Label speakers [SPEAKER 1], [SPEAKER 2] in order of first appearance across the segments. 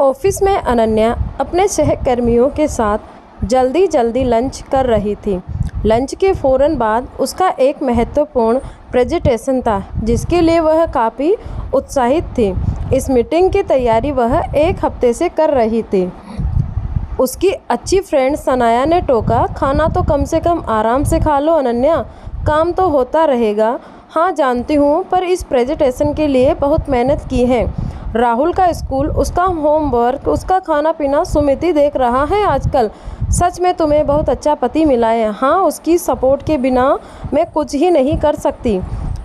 [SPEAKER 1] Office में अनन्या अपने सहकर्मियों के साथ जल्दी जल्दी लंच कर रही थी। लंच के फ़ौरन बाद उसका एक महत्वपूर्ण प्रेजेंटेशन था जिसके लिए वह काफ़ी उत्साहित थी। इस मीटिंग की तैयारी वह एक हफ्ते से कर रही थी। उसकी अच्छी फ्रेंड सनाया ने टोका, खाना तो कम से कम आराम से खा लो अनन्या, काम तो होता रहेगा। हाँ जानती हूँ, पर इस प्रेजेंटेशन के लिए बहुत मेहनत की है। राहुल का स्कूल, उसका होमवर्क, उसका खाना पीना सुमित ही देख रहा है आजकल। सच में तुम्हें बहुत अच्छा पति मिला है। हाँ, उसकी सपोर्ट के बिना मैं कुछ ही नहीं कर सकती।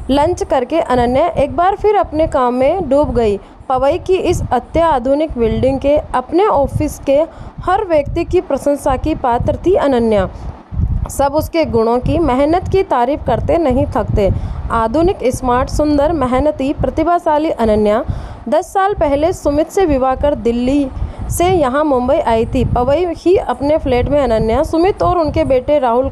[SPEAKER 1] लंच करके अनन्या एक बार फिर अपने काम में डूब गई। पवई की इस अत्याधुनिक बिल्डिंग के अपने ऑफिस के हर व्यक्ति की प्रशंसा की पात्र थी अनन्या। सब उसके गुणों की, मेहनत की तारीफ करते नहीं थकते। आधुनिक, स्मार्ट, सुंदर, मेहनती, प्रतिभाशाली अनन्या 10 साल पहले सुमित से विवाह कर दिल्ली से यहाँ मुंबई आई थी। पवई ही अपने फ्लैट में अनन्या, सुमित और उनके बेटे राहुल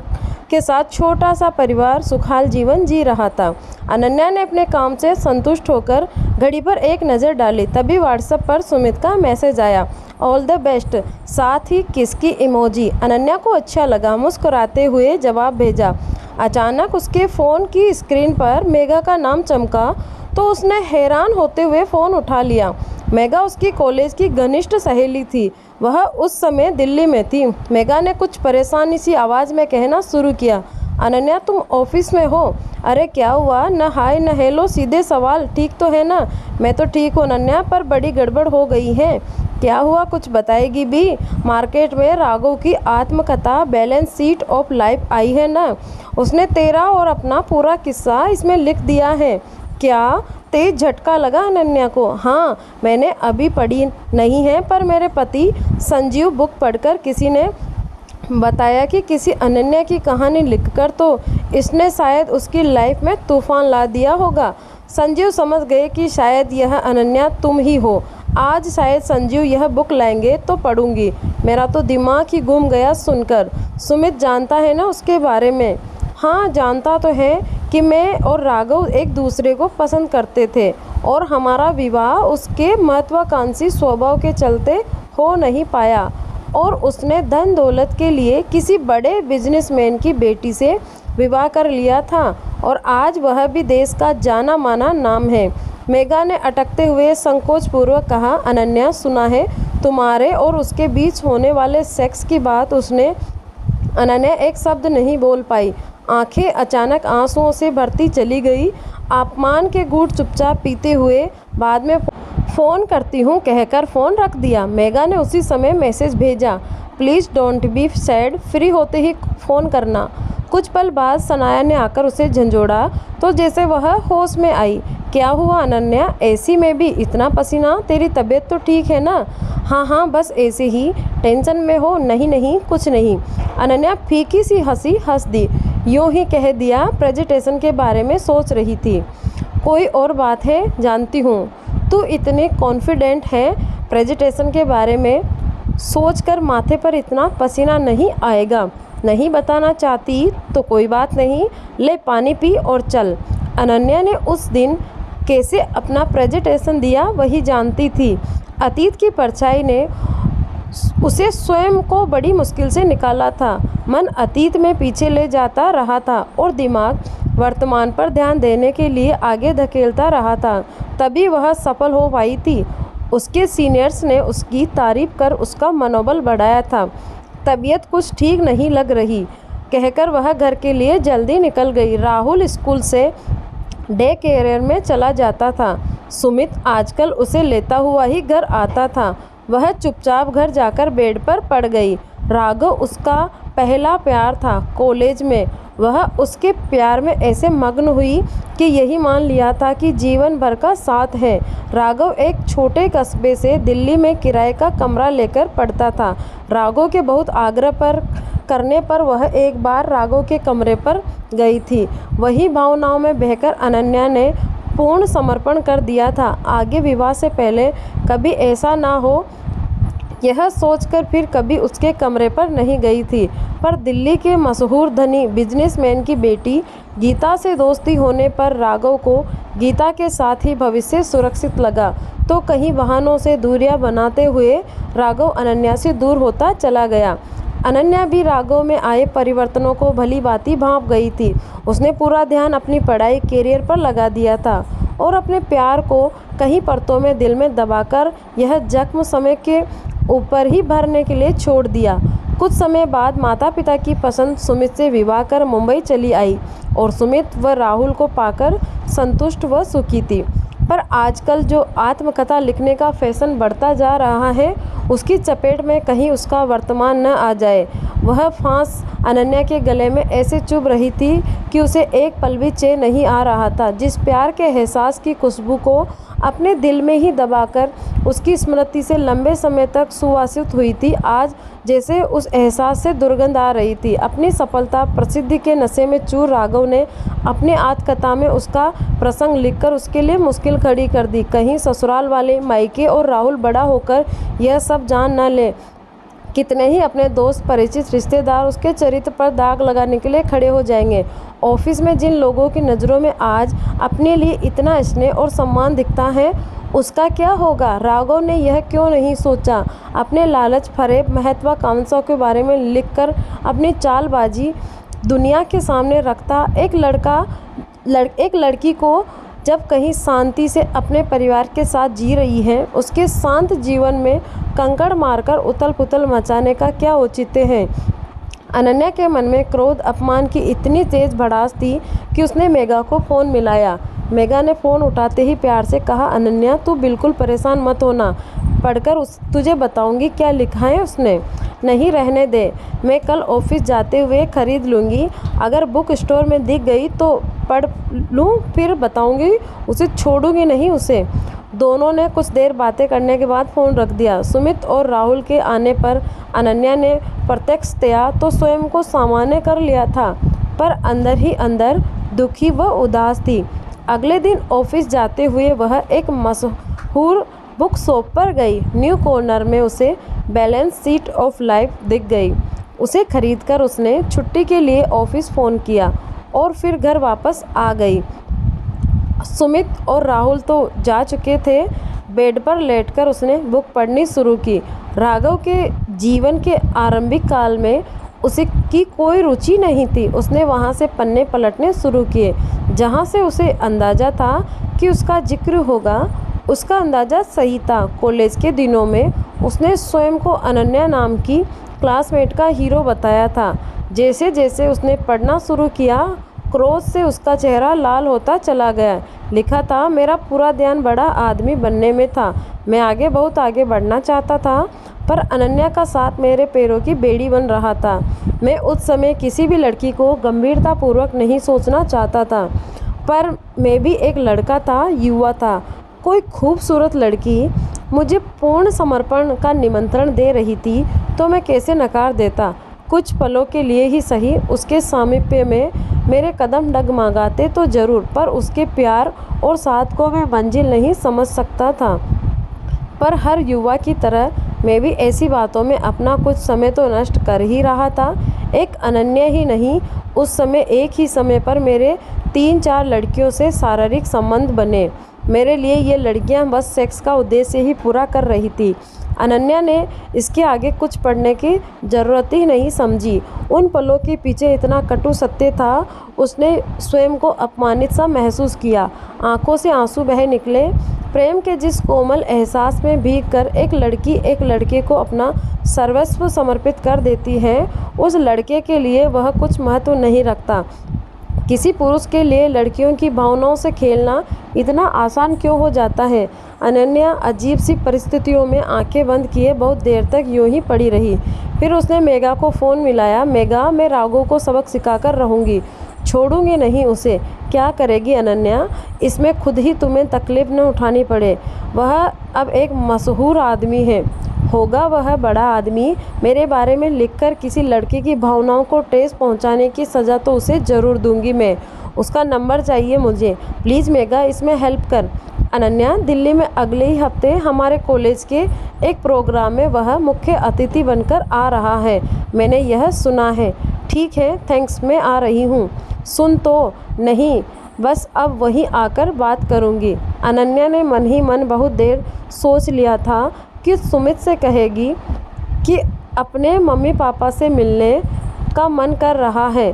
[SPEAKER 1] के साथ छोटा सा परिवार सुखहाल जीवन जी रहा था। अनन्या ने अपने काम से संतुष्ट होकर घड़ी पर एक नज़र डाली, तभी व्हाट्सएप पर सुमित का मैसेज आया, ऑल द बेस्ट, साथ ही किस की इमोजी। अनन्या को अच्छा लगा, मुस्कुराते हुए जवाब भेजा। अचानक उसके फ़ोन की स्क्रीन पर मेघा का नाम चमका तो उसने हैरान होते हुए फ़ोन उठा लिया। मेघा उसकी कॉलेज की घनिष्ठ सहेली थी। वह उस समय दिल्ली में थी। मेघा ने कुछ परेशानी सी आवाज़ में कहना शुरू किया, अनन्या तुम ऑफिस में हो? अरे क्या हुआ, न हाय न हेलो, सीधे सवाल, ठीक तो है ना? मैं तो ठीक हूँ अनन्या, पर बड़ी गड़बड़ हो गई है। क्या हुआ, कुछ बताएगी भी? मार्केट में राघव की आत्मकथा balance sheet of life I है ना, उसने तेरा और अपना पूरा किस्सा इसमें लिख दिया है। क्या? तेज झटका लगा अनन्या को। हाँ, मैंने अभी पढ़ी नहीं है, पर मेरे पति संजीव बुक पढ़कर किसी ने बताया कि किसी अनन्या की कहानी लिखकर तो इसने शायद उसकी लाइफ में तूफान ला दिया होगा। संजीव समझ गए कि शायद यह अनन्या तुम ही हो। आज शायद संजीव यह बुक लाएंगे तो पढ़ूंगी। मेरा तो दिमाग ही घूम गया सुनकर। सुमित जानता है ना उसके बारे में? हाँ जानता तो है कि मैं और राघव एक दूसरे को पसंद करते थे और हमारा विवाह उसके महत्वाकांक्षी स्वभाव के चलते हो नहीं पाया, और उसने धन दौलत के लिए किसी बड़े बिजनेसमैन की बेटी से विवाह कर लिया था, और आज वह भी देश का जाना माना नाम है। मेघा ने अटकते हुए संकोचपूर्वक कहा, अनन्या सुना है तुम्हारे और उसके बीच होने वाले सेक्स की बात? अनन्या एक शब्द नहीं बोल पाई। आंखें अचानक आंसुओं से भरती चली गई। अपमान के घूंट चुपचाप पीते हुए बाद में फ़ोन करती हूँ कहकर फ़ोन रख दिया। मेघा ने उसी समय मैसेज भेजा, please don't be sad, free होते ही फ़ोन करना। कुछ पल बाद सनाया ने आकर उसे झंझोड़ा तो जैसे वह होश में आई। क्या हुआ अनन्या, ऐसी में भी इतना पसीना? तेरी तबीयत तो ठीक है ना? हाँ हाँ, बस ऐसे ही, टेंशन में हो? नहीं नहीं, कुछ नहीं। अनन्या फीकी सी हंसी हंस दी। यूँ ही कह दिया, प्रेजेंटेशन के बारे में सोच रही थी। कोई और बात है? जानती हूँ तू इतनी कॉन्फिडेंट है, प्रेजेंटेशन के बारे में सोचकर माथे पर इतना पसीना नहीं आएगा। नहीं बताना चाहती तो कोई बात नहीं, ले पानी पी और चल। अनन्या ने उस दिन कैसे अपना प्रेजेंटेशन दिया वही जानती थी। अतीत की परछाई ने उसे स्वयं को बड़ी मुश्किल से निकाला था। मन अतीत में पीछे ले जाता रहा था और दिमाग वर्तमान पर ध्यान देने के लिए आगे धकेलता रहा था। तभी वह सफल हो पाई थी। उसके सीनियर्स ने उसकी तारीफ कर उसका मनोबल बढ़ाया था। तबीयत कुछ ठीक नहीं लग रही कहकर वह घर के लिए जल्दी निकल गई। राहुल स्कूल से डे केयर में चला जाता था। सुमित आजकल उसे लेता हुआ ही घर आता था। वह चुपचाप घर जाकर बेड पर पड़ गई। राघव उसका पहला प्यार था। कॉलेज में वह उसके प्यार में ऐसे मग्न हुई कि यही मान लिया था कि जीवन भर का साथ है। राघव एक छोटे कस्बे से दिल्ली में किराए का कमरा लेकर पढ़ता था। राघव के बहुत आग्रह करने पर वह एक बार राघव के कमरे पर गई थी। वही भावनाओं में बहकर अनन्या ने पूर्ण समर्पण कर दिया था। आगे विवाह से पहले कभी ऐसा ना हो यह सोचकर फिर कभी उसके कमरे पर नहीं गई थी। पर दिल्ली के मशहूर धनी बिजनेसमैन की बेटी गीता से दोस्ती होने पर राघव को गीता के साथ ही भविष्य सुरक्षित लगा। तो कहीं बहानों से दूरियां बनाते हुए राघव अनन्या से दूर होता चला गया। अनन्या भी राघव में आए परिवर्तनों को भली भांति भांप गई थी। उसने पूरा ध्यान अपनी पढ़ाई कैरियर पर लगा दिया था और अपने प्यार को कहीं परतों में दिल में दबाकर यह जख्म समय के ऊपर ही भरने के लिए छोड़ दिया। कुछ समय बाद माता पिता की पसंद सुमित से विवाह कर मुंबई चली आई और सुमित व राहुल को पाकर संतुष्ट व सुखी थी। पर आजकल जो आत्मकथा लिखने का फैशन बढ़ता जा रहा है, उसकी चपेट में कहीं उसका वर्तमान न आ जाए। वह फांस अनन्या के गले में ऐसे चुभ रही थी कि उसे एक पल भी चैन नहीं आ रहा था। जिस प्यार के एहसास की खुशबू को अपने दिल में ही दबाकर उसकी स्मृति से लंबे समय तक सुवासित हुई थी, आज जैसे उस एहसास से दुर्गंध आ रही थी। अपनी सफलता प्रसिद्धि के नशे में चूर राघव ने अपने आत्मकथा में उसका प्रसंग लिखकर उसके लिए मुश्किल खड़ी कर दी। कहीं ससुराल वाले, मायके और राहुल बड़ा होकर यह सब जान न ले। कितने ही अपने दोस्त, परिचित, रिश्तेदार उसके चरित्र पर दाग लगाने के लिए खड़े हो जाएंगे। ऑफिस में जिन लोगों की नज़रों में आज अपने लिए इतना स्नेह और सम्मान दिखता है, उसका क्या होगा? राघव ने यह क्यों नहीं सोचा? अपने लालच, फरेब, महत्वाकांक्षाओं के बारे में लिखकर अपनी चालबाजी दुनिया के सामने रखता एक लड़की को जब कहीं शांति से अपने परिवार के साथ जी रही है, उसके शांत जीवन में कंकड़ मारकर उथल पुथल मचाने का क्या औचित्य है? अनन्या के मन में क्रोध, अपमान की इतनी तेज भड़ास थी कि उसने मेघा को फ़ोन मिलाया। मेघा ने फ़ोन उठाते ही प्यार से कहा, अनन्या तू बिल्कुल परेशान मत होना, पढ़कर तुझे बताऊंगी क्या लिखा है उसने। नहीं, रहने दे, मैं कल ऑफिस जाते हुए ख़रीद लूँगी। अगर बुक स्टोर में दिख गई तो पढ़ लूँ, फिर बताऊंगी, उसे छोड़ूंगी नहीं उसे। दोनों ने कुछ देर बातें करने के बाद फ़ोन रख दिया। सुमित और राहुल के आने पर अनन्या ने प्रत्यक्षतया तो स्वयं को सामान्य कर लिया था, पर अंदर ही अंदर दुखी व उदास थी। अगले दिन ऑफिस जाते हुए वह एक मशहूर बुक शॉप पर गई। न्यू कॉर्नर में उसे बैलेंस शीट ऑफ लाइफ दिख गई। उसे खरीदकर उसने छुट्टी के लिए ऑफिस फ़ोन किया और फिर घर वापस आ गई। सुमित और राहुल तो जा चुके थे। बेड पर लेटकर उसने बुक पढ़नी शुरू की। राघव के जीवन के आरंभिक काल में उसे की कोई रुचि नहीं थी। उसने वहाँ से पन्ने पलटने शुरू किए जहाँ से उसे अंदाज़ा था कि उसका जिक्र होगा। उसका अंदाज़ा सही था। कॉलेज के दिनों में उसने स्वयं को अनन्या नाम की क्लासमेट का हीरो बताया था। जैसे जैसे उसने पढ़ना शुरू किया, क्रोध से उसका चेहरा लाल होता चला गया। लिखा था, मेरा पूरा ध्यान बड़ा आदमी बनने में था। मैं बहुत आगे बढ़ना चाहता था, पर अनन्या का साथ मेरे पैरों की बेड़ी बन रहा था। मैं उस समय किसी भी लड़की को गंभीरतापूर्वक नहीं सोचना चाहता था, पर मैं भी एक लड़का था, युवा था। कोई खूबसूरत लड़की मुझे पूर्ण समर्पण का निमंत्रण दे रही थी तो मैं कैसे नकार देता। कुछ पलों के लिए ही सही उसके सामीप्य में मेरे कदम डगमगाते तो जरूर, पर उसके प्यार और साथ को मैं मंजिल नहीं समझ सकता था। पर हर युवा की तरह मैं भी ऐसी बातों में अपना कुछ समय तो नष्ट कर ही रहा था। एक अनन्या ही नहीं, उस समय एक ही समय पर मेरे 3-4 लड़कियों से शारीरिक संबंध बने। मेरे लिए ये लड़कियां बस सेक्स का उद्देश्य ही पूरा कर रही थी। अनन्या ने इसके आगे कुछ पढ़ने की ज़रूरत ही नहीं समझी। उन पलों के पीछे इतना कटु सत्य था। उसने स्वयं को अपमानित सा महसूस किया। आंखों से आंसू बह निकले। प्रेम के जिस कोमल एहसास में भीगकर एक लड़की एक लड़के को अपना सर्वस्व समर्पित कर देती है, उस लड़के के लिए वह कुछ महत्व नहीं रखता। किसी पुरुष के लिए लड़कियों की भावनाओं से खेलना इतना आसान क्यों हो जाता है? अनन्या अजीब सी परिस्थितियों में आंखें बंद किए बहुत देर तक यूं ही पड़ी रही। फिर उसने मेघा को फ़ोन मिलाया। मेघा, मैं राघव को सबक सिखाकर रहूँगी, छोड़ूंगी नहीं उसे। क्या करेगी अनन्या? इसमें खुद ही तुम्हें तकलीफ न उठानी पड़े। वह अब एक मशहूर आदमी है, होगा वह बड़ा आदमी। मेरे बारे में लिखकर किसी लड़के की भावनाओं को ठेस पहुंचाने की सज़ा तो उसे ज़रूर दूंगी मैं। उसका नंबर चाहिए मुझे। प्लीज़ मेघा, इसमें हेल्प कर। अनन्या, दिल्ली में अगले ही हफ्ते हमारे कॉलेज के एक प्रोग्राम में वह मुख्य अतिथि बनकर आ रहा है। मैंने यह सुना है। ठीक है, थैंक्स, मैं आ रही हूँ। सुन तो नहीं, बस अब वहीं आकर बात करूँगी। अनन्या ने मन ही मन बहुत देर सोच लिया था कि सुमित से कहेगी कि अपने मम्मी पापा से मिलने का मन कर रहा है,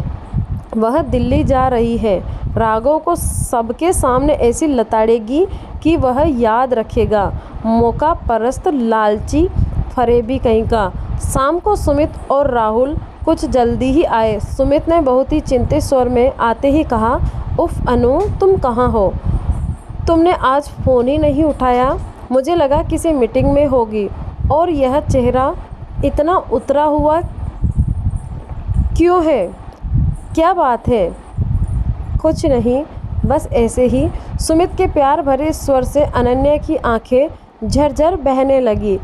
[SPEAKER 1] वह दिल्ली जा रही है। राघव को सबके सामने ऐसी लताड़ेगी कि वह याद रखेगा। मौका परस्त लालची फरेबी कहीं का। शाम को सुमित और राहुल कुछ जल्दी ही आए। सुमित ने बहुत ही चिंतित स्वर में आते ही कहा, उफ अनु, तुम कहाँ हो? तुमने आज फ़ोन ही नहीं उठाया। मुझे लगा किसी मीटिंग में होगी। और यह चेहरा इतना उतरा हुआ क्यों है? क्या बात है? कुछ नहीं, बस ऐसे ही। सुमित के प्यार भरे स्वर से अनन्या की आंखें झरझर बहने लगी।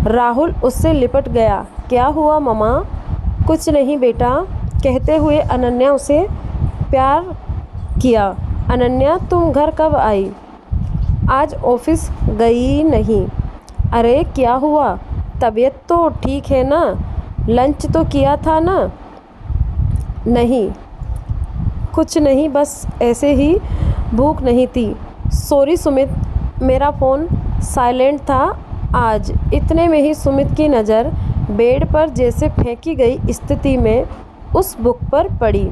[SPEAKER 1] राहुल उससे लिपट गया। क्या हुआ मम्मा? कुछ नहीं बेटा, कहते हुए अनन्या उसे प्यार किया। अनन्या, तुम घर कब आई? आज ऑफिस गई नहीं। अरे क्या हुआ? तबीयत तो ठीक है ना? लंच तो किया था ना? नहीं, कुछ नहीं, बस ऐसे ही भूख नहीं थी। सॉरी सुमित, मेरा फ़ोन साइलेंट था आज। इतने में ही सुमित की नज़र बेड पर जैसे फेंकी गई स्थिति में उस बुक पर पड़ी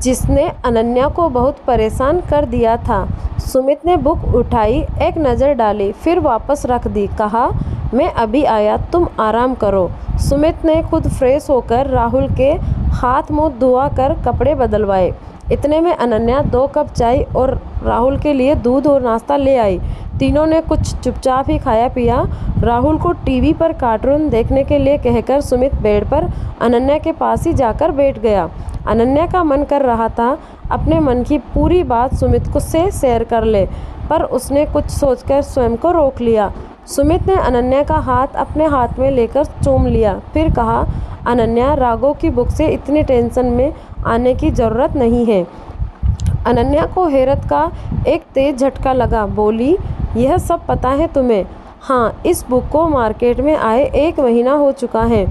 [SPEAKER 1] जिसने अनन्या को बहुत परेशान कर दिया था। सुमित ने बुक उठाई, एक नज़र डाली, फिर वापस रख दी। कहा, मैं अभी आया, तुम आराम करो। सुमित ने खुद फ्रेश होकर राहुल के हाथ मुंह धुआ कर कपड़े बदलवाए। इतने में अनन्या 2 कप चाय और राहुल के लिए दूध और नाश्ता ले आई। तीनों ने कुछ चुपचाप ही खाया पिया। राहुल को टीवी पर कार्टून देखने के लिए कहकर सुमित बेड पर अनन्या के पास ही जाकर बैठ गया। अनन्या का मन कर रहा था अपने मन की पूरी बात सुमित को से शेयर कर ले, पर उसने कुछ सोचकर स्वयं को रोक लिया। सुमित ने अनन्या का हाथ अपने हाथ में लेकर चूम लिया, फिर कहा, अनन्या, राघव की बुक से इतनी टेंशन में आने की ज़रूरत नहीं है। अनन्या को हैरत का एक तेज झटका लगा। बोली, यह सब पता है तुम्हें? हाँ, इस बुक को मार्केट में आए 1 महीना हो चुका है।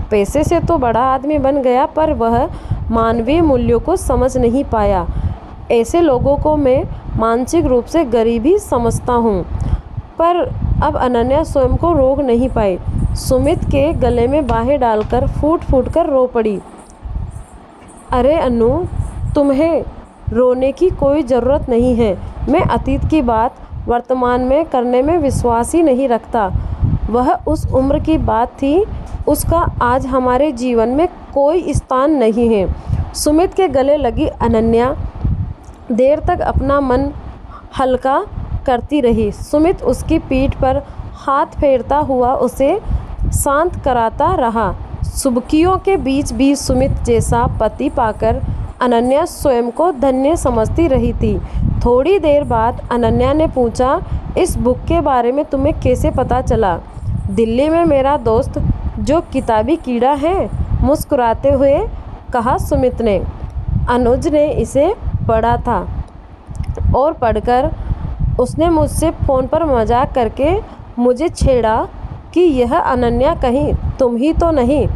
[SPEAKER 1] पैसे से तो बड़ा आदमी बन गया, पर वह मानवीय मूल्यों को समझ नहीं पाया। ऐसे लोगों को मैं मानसिक रूप से गरीब ही समझता हूँ। पर अब अनन्या स्वयं को रोक नहीं पाई। सुमित के गले में बाहें डालकर फूट फूट कर रो पड़ी। अरे अनु, तुम्हें रोने की कोई ज़रूरत नहीं है। मैं अतीत की बात वर्तमान में करने में विश्वास ही नहीं रखता। वह उस उम्र की बात थी, उसका आज हमारे जीवन में कोई स्थान नहीं है। सुमित के गले लगी अनन्या देर तक अपना मन हल्का करती रही। सुमित उसकी पीठ पर हाथ फेरता हुआ उसे शांत कराता रहा। सुबकियों के बीच भी सुमित जैसा पति पाकर अनन्या स्वयं को धन्य समझती रही थी। थोड़ी देर बाद अनन्या ने पूछा, इस बुक के बारे में तुम्हें कैसे पता चला? दिल्ली में मेरा दोस्त जो किताबी कीड़ा है, मुस्कुराते हुए कहा सुमित ने। अनुज ने इसे पढ़ा था और पढ़कर उसने मुझसे फ़ोन पर मजाक करके मुझे छेड़ा कि यह अनन्या कहीं तुम ही तो नहीं।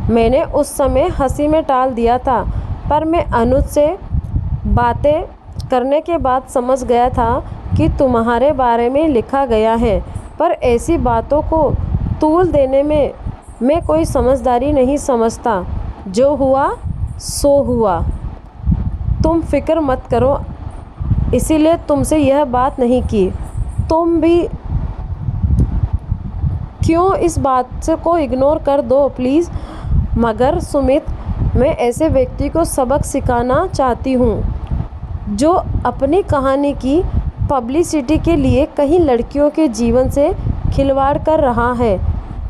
[SPEAKER 1] मैंने उस समय हंसी में टाल दिया था, पर मैं अनुज से बातें करने के बाद समझ गया था कि तुम्हारे बारे में लिखा गया है। पर ऐसी बातों को तूल देने में मैं कोई समझदारी नहीं समझता। जो हुआ सो हुआ, तुम फिक्र मत करो, इसीलिए तुमसे यह बात नहीं की। तुम भी क्यों इस बात से को इग्नोर कर दो प्लीज़। मगर सुमित, मैं ऐसे व्यक्ति को सबक सिखाना चाहती हूँ जो अपनी कहानी की पब्लिसिटी के लिए कहीं लड़कियों के जीवन से खिलवाड़ कर रहा है।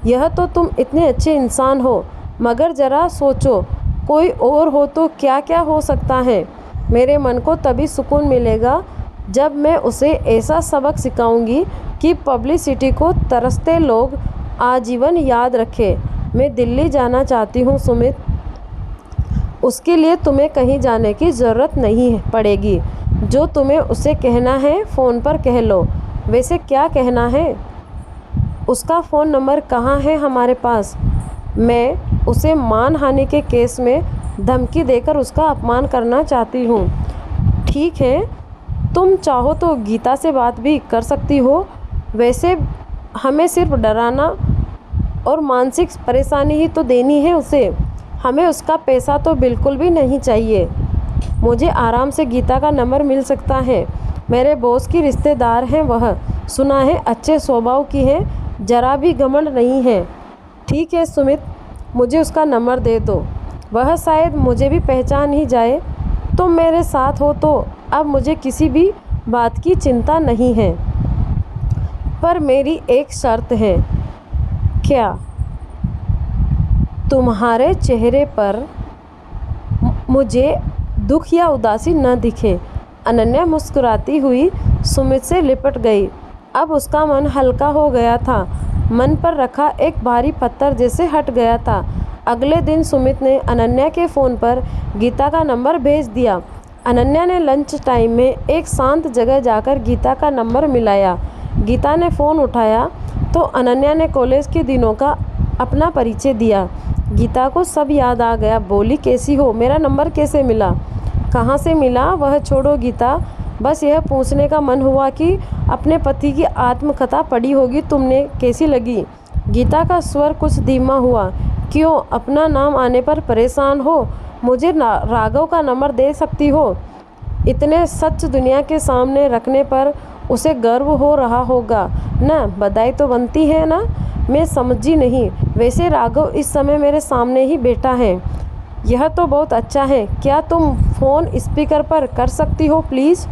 [SPEAKER 1] यह तो तुम इतने अच्छे इंसान हो, मगर ज़रा सोचो, कोई और हो तो क्या क्या हो सकता है। मेरे मन को तभी सुकून मिलेगा जब मैं उसे ऐसा सबक सिखाऊंगी कि पब्लिसिटी को तरसते लोग आजीवन याद रखें। मैं दिल्ली जाना चाहती हूँ सुमित, उसके लिए तुम्हें कहीं जाने की ज़रूरत नहीं पड़ेगी। जो तुम्हें उसे कहना है फ़ोन पर कह लो। वैसे क्या कहना है? उसका फ़ोन नंबर कहाँ है हमारे पास? मैं उसे मानहानि के केस में धमकी देकर उसका अपमान करना चाहती हूँ। ठीक है, तुम चाहो तो गीता से बात भी कर सकती हो। वैसे हमें सिर्फ डराना और मानसिक परेशानी ही तो देनी है उसे। हमें उसका पैसा तो बिल्कुल भी नहीं चाहिए। मुझे आराम से गीता का नंबर मिल सकता है। मेरे बॉस की रिश्तेदार हैं वह। सुना है अच्छे स्वभाव की है, ज़रा भी घमंड नहीं है। ठीक है सुमित, मुझे उसका नंबर दे दो। वह शायद मुझे भी पहचान ही जाए। तुम मेरे साथ हो तो अब मुझे किसी भी बात की चिंता नहीं है। पर मेरी एक शर्त है। क्या? तुम्हारे चेहरे पर मुझे दुख या उदासी न दिखे। अनन्या मुस्कुराती हुई सुमित से लिपट गई। अब उसका मन हल्का हो गया था। मन पर रखा एक भारी पत्थर जैसे हट गया था। अगले दिन सुमित ने अनन्या के फ़ोन पर गीता का नंबर भेज दिया। अनन्या ने लंच टाइम में एक शांत जगह जाकर गीता का नंबर मिलाया। गीता ने फ़ोन उठाया तो अनन्या ने कॉलेज के दिनों का अपना परिचय दिया। गीता को सब याद आ गया। बोली, कैसी हो? मेरा नंबर कैसे मिला? कहाँ से मिला वह छोड़ो गीता, बस यह पूछने का मन हुआ कि अपने पति की आत्मकथा पढ़ी होगी तुमने, कैसी लगी? गीता का स्वर कुछ धीमा हुआ। क्यों, अपना नाम आने पर परेशान हो? मुझे राघव का नंबर दे सकती हो। इतने सच दुनिया के सामने रखने पर उसे गर्व हो रहा होगा ना। बधाई तो बनती है ना। मैं समझी नहीं। वैसे राघव इस समय मेरे सामने ही बैठा है। यह तो बहुत अच्छा है। क्या तुम फ़ोन स्पीकर पर कर सकती हो प्लीज़?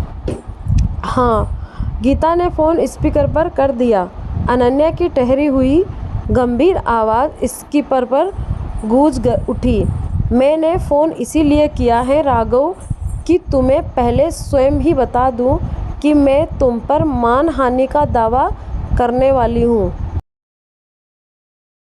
[SPEAKER 1] हाँ। गीता ने फ़ोन स्पीकर पर कर दिया। अनन्या की ठहरी हुई गंभीर आवाज़ स्पीकर पर गूंज उठी। मैंने फ़ोन इसीलिए किया है राघव कि तुम्हें पहले स्वयं ही बता दूं कि मैं तुम पर मानहानि का दावा करने वाली हूँ।